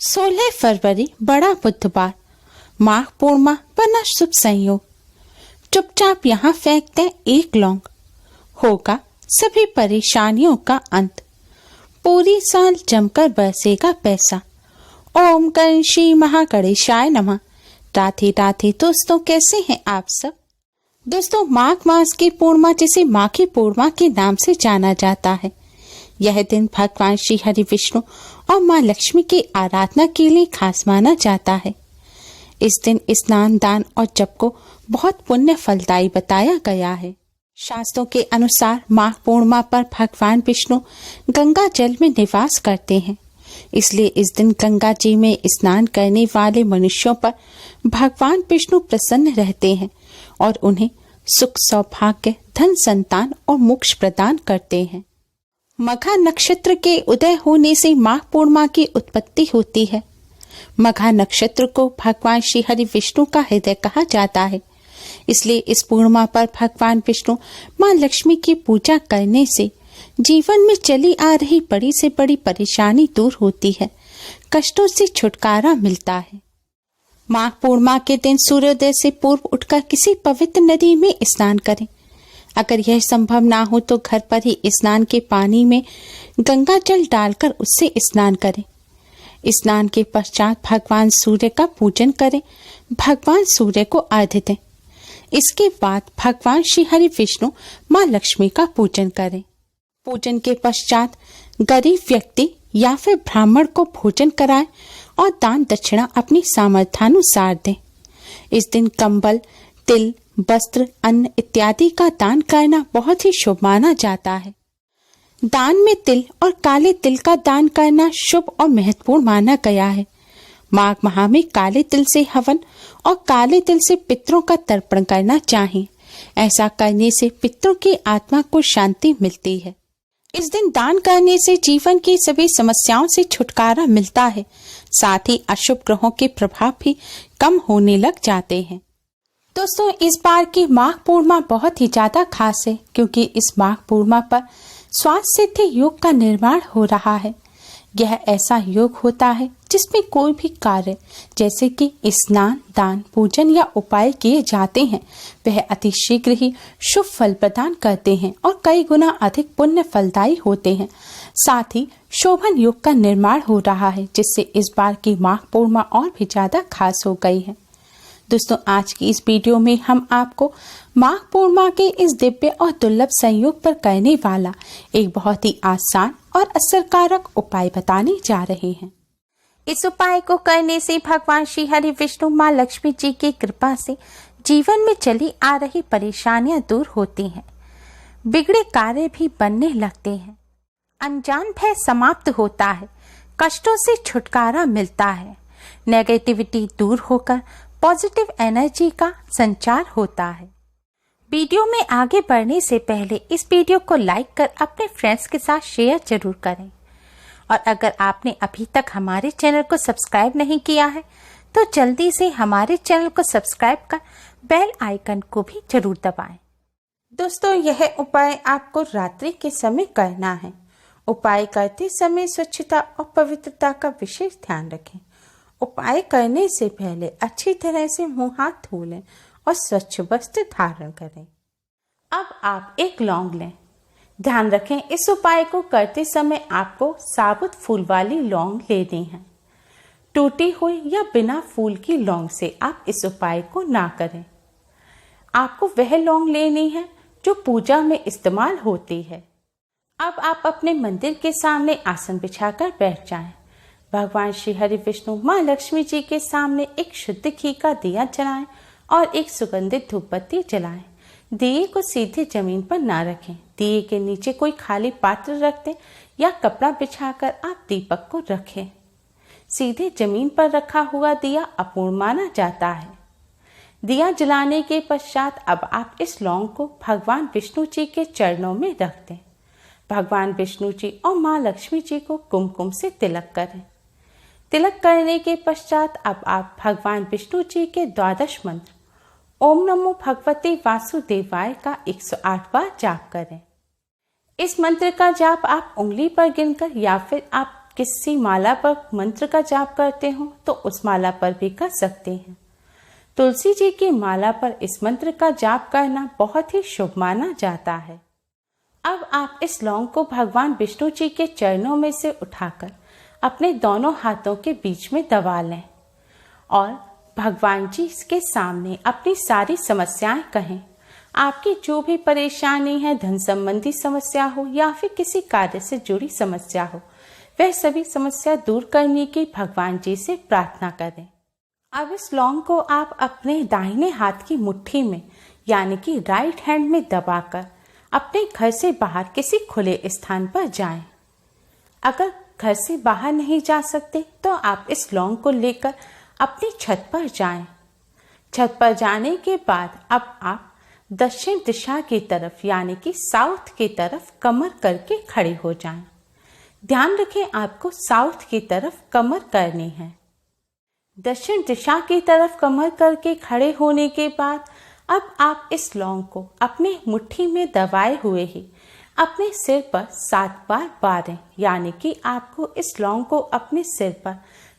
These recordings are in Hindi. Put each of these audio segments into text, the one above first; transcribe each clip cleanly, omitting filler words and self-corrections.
16 फरवरी बड़ा बुधवार, माघ पूर्णिमा बना शुभ संयोग। चुपचाप यहाँ फेंक दें एक लौंग, होगा सभी परेशानियों का अंत। पूरी साल जमकर बरसेगा पैसा। ओम गणेशी महागणेशाय नमः। राधे राधे दोस्तों, कैसे हैं आप सब। दोस्तों, माघ मास की पूर्णिमा जिसे माघी पूर्णिमा के नाम से जाना जाता है, यह दिन भगवान श्री हरि विष्णु और माँ लक्ष्मी की आराधना के लिए खास माना जाता है। इस दिन स्नान, दान और जप को बहुत पुण्य फलदायी बताया गया है। शास्त्रों के अनुसार माघ पूर्णिमा पर भगवान विष्णु गंगा जल में निवास करते हैं, इसलिए इस दिन गंगा जी में स्नान करने वाले मनुष्यों पर भगवान विष्णु प्रसन्न रहते हैं और उन्हें सुख, सौभाग्य, धन, संतान और मोक्ष प्रदान करते हैं। मघा नक्षत्र के उदय होने से माघ पूर्णिमा की उत्पत्ति होती है। मघा नक्षत्र को भगवान श्री हरि विष्णु का हृदय कहा जाता है, इसलिए इस पूर्णिमा पर भगवान विष्णु माँ लक्ष्मी की पूजा करने से जीवन में चली आ रही बड़ी से बड़ी परेशानी दूर होती है, कष्टों से छुटकारा मिलता है। माघ पूर्णिमा के दिन सूर्योदय से पूर्व उठकर किसी पवित्र नदी में स्नान करें। अगर यह संभव ना हो तो घर पर ही स्नान के पानी में गंगा जल डालकर उससे स्नान करें। स्नान के पश्चात भगवान सूर्य का पूजन करें, भगवान सूर्य को अर्घ्य दें। इसके बाद भगवान श्री हरि विष्णु माँ लक्ष्मी का पूजन करें। पूजन के पश्चात गरीब व्यक्ति या फिर ब्राह्मण को भोजन कराएं और दान दक्षिणा अपनी सामर्थ्यानुसार दें। इस दिन कंबल, तिल, वस्त्र, अन्न इत्यादि का दान करना बहुत ही शुभ माना जाता है। दान में तिल और काले तिल का दान करना शुभ और महत्वपूर्ण माना गया है। माघ माह में काले तिल से हवन और काले तिल से पितरों का तर्पण करना चाहिए। ऐसा करने से पितरों की आत्मा को शांति मिलती है। इस दिन दान करने से जीवन की सभी समस्याओं से छुटकारा मिलता है, साथ ही अशुभ ग्रहों के प्रभाव भी कम होने लग जाते हैं। दोस्तों, इस बार की माघ पूर्णिमा बहुत ही ज्यादा खास है, क्योंकि इस माघ पूर्णिमा पर स्वास्थ्य सिद्धि योग का निर्माण हो रहा है। यह ऐसा योग होता है जिसमें कोई भी कार्य जैसे कि स्नान, दान, पूजन या उपाय किए जाते हैं, वह अति शीघ्र ही शुभ फल प्रदान करते हैं और कई गुना अधिक पुण्य फलदायी होते हैं। साथ ही शोभन योग का निर्माण हो रहा है, जिससे इस बार की माघ पूर्णिमा और भी ज्यादा खास हो गई है। दोस्तों, आज की इस वीडियो में हम आपको माघ पूर्णिमा के इस दिव्य और दुर्लभ संयोग पर करने वाला एक बहुत ही आसान और असरकारक उपाय बताने जा रहे हैं। इस उपाय को करने से भगवान श्री हरि विष्णु माँ लक्ष्मी जी की कृपा से जीवन में चली आ रही परेशानियां दूर होती हैं, बिगड़े कार्य भी बनने लगते हैं, अनजान भय समाप्त होता है, कष्टों से छुटकारा मिलता है, नेगेटिविटी दूर होकर पॉजिटिव एनर्जी का संचार होता है। वीडियो में आगे बढ़ने से पहले इस वीडियो को लाइक कर अपने फ्रेंड्स के साथ शेयर जरूर करें, और अगर आपने अभी तक हमारे चैनल को सब्सक्राइब नहीं किया है तो जल्दी से हमारे चैनल को सब्सक्राइब कर बेल आइकन को भी जरूर दबाएं। दोस्तों, यह उपाय आपको रात्रि के समय करना है। उपाय करते समय स्वच्छता और पवित्रता का विशेष ध्यान रखें। उपाय करने से पहले अच्छी तरह से मुंह हाथ धो लें और स्वच्छ वस्त्र धारण करें। अब आप एक लौंग लें। ध्यान रखें, इस उपाय को करते समय आपको साबुत फूल वाली लौंग लेनी है। टूटी हुई या बिना फूल की लौंग से आप इस उपाय को ना करें। आपको वह लौंग लेनी है जो पूजा में इस्तेमाल होती है। अब आप अपने मंदिर के सामने आसन बिछाकर बैठ जाएं। भगवान श्री हरि विष्णु माँ लक्ष्मी जी के सामने एक शुद्ध घी का दिया जलाएं और एक सुगंधित धूप बत्ती जलाएं। दिए को सीधे जमीन पर ना रखें। दिए के नीचे कोई खाली पात्र रख दें या कपड़ा बिछाकर आप दीपक को रखें। सीधे जमीन पर रखा हुआ दिया अपूर्ण माना जाता है। दिया जलाने के पश्चात अब आप इस लौंग को भगवान विष्णु जी के चरणों में रख दें। भगवान विष्णु जी और माँ लक्ष्मी जी को कुमकुम से तिलक करें। तिलक करने के पश्चात अब आप भगवान विष्णु जी के द्वादश मंत्र ओम नमो भगवते वासुदेवाय का 108 बार जाप करें। इस मंत्र का जाप आप उंगली पर गिनकर या फिर आप किसी माला पर मंत्र का जाप करते हो तो उस माला पर भी कर सकते हैं। तुलसी जी की माला पर इस मंत्र का जाप करना बहुत ही शुभ माना जाता है। अब आप इस लौंग को भगवान विष्णु जी के चरणों में से उठाकर अपने दोनों हाथों के बीच में दबा लें और भगवान जी के सामने अपनी सारी समस्याएं कहें। आपकी जो भी परेशानी है, धन संबंधी समस्या हो या फिर किसी कार्य से जुड़ी समस्या हो, वह सभी समस्या दूर करने की भगवान जी से प्रार्थना करें। अब इस लौंग को आप अपने दाहिने हाथ की मुट्ठी में यानी कि राइट हैंड में दबाकर अपने घर से बाहर किसी खुले स्थान पर जाएं। अगर घर से बाहर नहीं जा सकते तो आप इस लौंग को लेकर अपनी छत पर जाएं। छत पर जाने के बाद अब आप दक्षिण दिशा की तरफ यानी कि साउथ की तरफ कमर करके खड़े हो जाएं। ध्यान रखें, आपको साउथ की तरफ कमर करनी है। दक्षिण दिशा की तरफ कमर करके खड़े होने के बाद अब आप इस लौंग को अपने मुट्ठी में दबाए हुए ही अपने सिर पर 7 बार बारें, यानी कि आपको इस लौंग को अपने सिर पर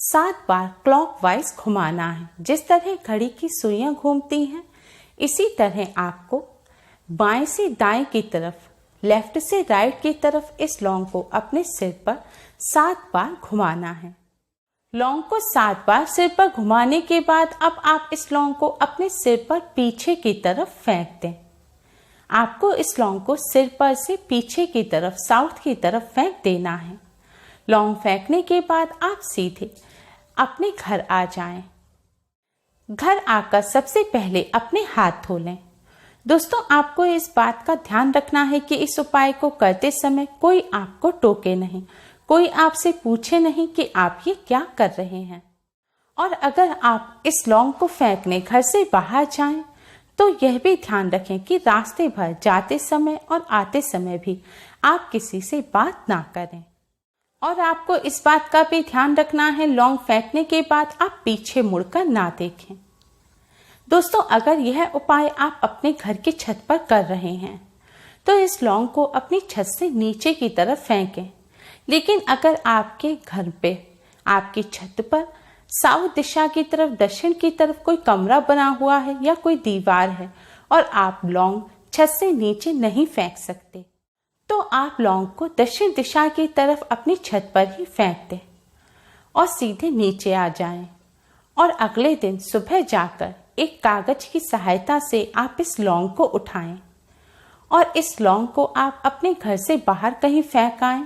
7 बार क्लॉकवाइज घुमाना है। जिस तरह घड़ी की सुइयां घूमती हैं, इसी तरह आपको बाएं से दाएं की तरफ, लेफ्ट से राइट की तरफ इस लौंग को अपने सिर पर 7 बार घुमाना है। लौंग को 7 बार सिर पर घुमाने के बाद अब आप इस लौंग को अपने सिर पर पीछे की तरफ फेंक दें। आपको इस लौंग को सिर पर से पीछे की तरफ, साउथ की तरफ फेंक देना है। लौंग फेंकने के बाद आप सीधे अपने घर आ जाएं। घर आकर सबसे पहले अपने हाथ धो लें। दोस्तों, आपको इस बात का ध्यान रखना है कि इस उपाय को करते समय कोई आपको टोके नहीं, कोई आपसे पूछे नहीं कि आप ये क्या कर रहे हैं। और अगर आप इस लौंग को फेंकने घर से बाहर जाएं, तो यह भी ध्यान रखें कि रास्ते भर जाते समय और आते समय भी आप किसी से बात ना करें। और आपको इस बात का भी ध्यान रखना है, लौंग फेंकने के बाद आप पीछे मुड़कर ना देखें। दोस्तों, अगर यह उपाय आप अपने घर की छत पर कर रहे हैं तो इस लौंग को अपनी छत से नीचे की तरफ फेंकें। लेकिन अगर आपके घर पे, आपकी छत पर साउथ दिशा की तरफ, दक्षिण की तरफ कोई कमरा बना हुआ है या कोई दीवार है और आप लौंग छत से नीचे नहीं फेंक सकते, तो आप लौंग को दक्षिण दिशा की तरफ अपनी छत पर ही फेंक दें और सीधे नीचे आ जाएं। और अगले दिन सुबह जाकर एक कागज की सहायता से आप इस लौंग को उठाएं और इस लौंग को आप अपने घर से बाहर कहीं फेंक आएं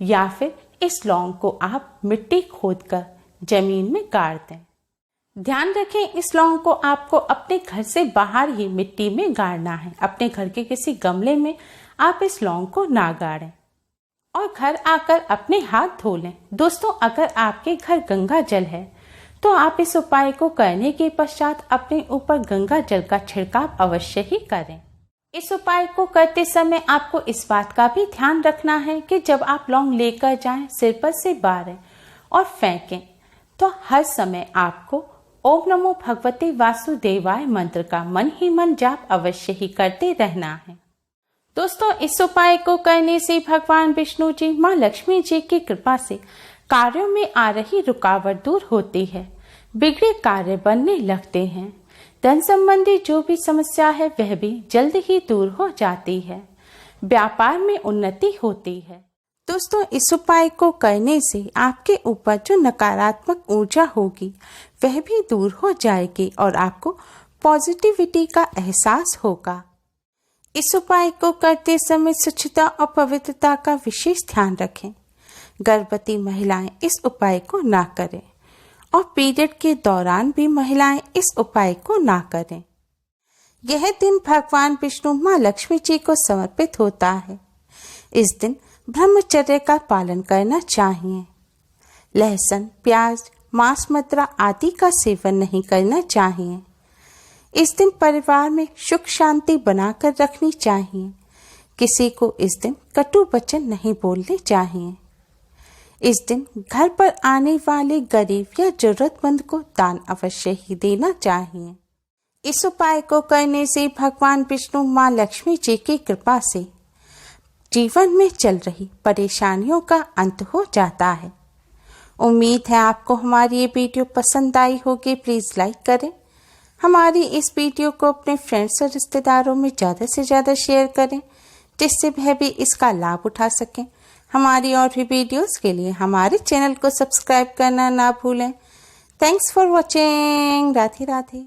या फिर इस लौंग को आप मिट्टी खोदकर जमीन में गाड़ दें। ध्यान रखें, इस लौंग को आपको अपने घर से बाहर ही मिट्टी में गाड़ना है। अपने घर के किसी गमले में आप इस लौंग को ना गाड़ें और घर आकर अपने हाथ धो लें। दोस्तों, अगर आपके घर गंगा जल है तो आप इस उपाय को करने के पश्चात अपने ऊपर गंगा जल का छिड़काव अवश्य ही करें। इस उपाय को करते समय आपको इस बात का भी ध्यान रखना है कि जब आप लौंग लेकर जाएं, सिर पर से बारें और फेंकें, तो हर समय आपको ओम नमो भगवते वासुदेवाय मंत्र का मन ही मन जाप अवश्य ही करते रहना है। दोस्तों, इस उपाय को करने से भगवान विष्णु जी, माँ लक्ष्मी जी की कृपा से कार्यों में आ रही रुकावट दूर होती है, बिगड़े कार्य बनने लगते हैं, धन संबंधी जो भी समस्या है वह भी जल्द ही दूर हो जाती है, व्यापार में उन्नति होती है। दोस्तों, इस उपाय को करने से आपके ऊपर जो नकारात्मक ऊर्जा होगी वह भी दूर हो जाएगी और आपको पॉजिटिविटी का एहसास होगा। इस उपाय को करते समय स्वच्छता और पवित्रता का विशेष ध्यान रखें। गर्भवती महिलाएं इस उपाय को ना करें और पीरियड के दौरान भी महिलाएं इस उपाय को ना करें। यह दिन भगवान विष्णु, माँ लक्ष्मी जी को समर्पित होता है। इस दिन ब्रह्मचर्य का पालन करना चाहिए। लहसुन, प्याज, मांस, मदिरा आदि का सेवन नहीं करना चाहिए। इस दिन परिवार में सुख शांति बनाकर रखनी चाहिए। किसी को इस दिन कटु वचन नहीं बोलने चाहिए। इस दिन घर पर आने वाले गरीब या जरूरतमंद को दान अवश्य ही देना चाहिए। इस उपाय को करने से भगवान विष्णु, माँ लक्ष्मी जी की कृपा से जीवन में चल रही परेशानियों का अंत हो जाता है। उम्मीद है आपको हमारी ये वीडियो पसंद आई होगी। प्लीज़ लाइक करें। हमारी इस वीडियो को अपने फ्रेंड्स और रिश्तेदारों में ज़्यादा से ज़्यादा शेयर करें, जिससे वह भी इसका लाभ उठा सकें। हमारी और भी वीडियोस के लिए हमारे चैनल को सब्सक्राइब करना ना भूलें। Thanks for watching. Radhe Radhe.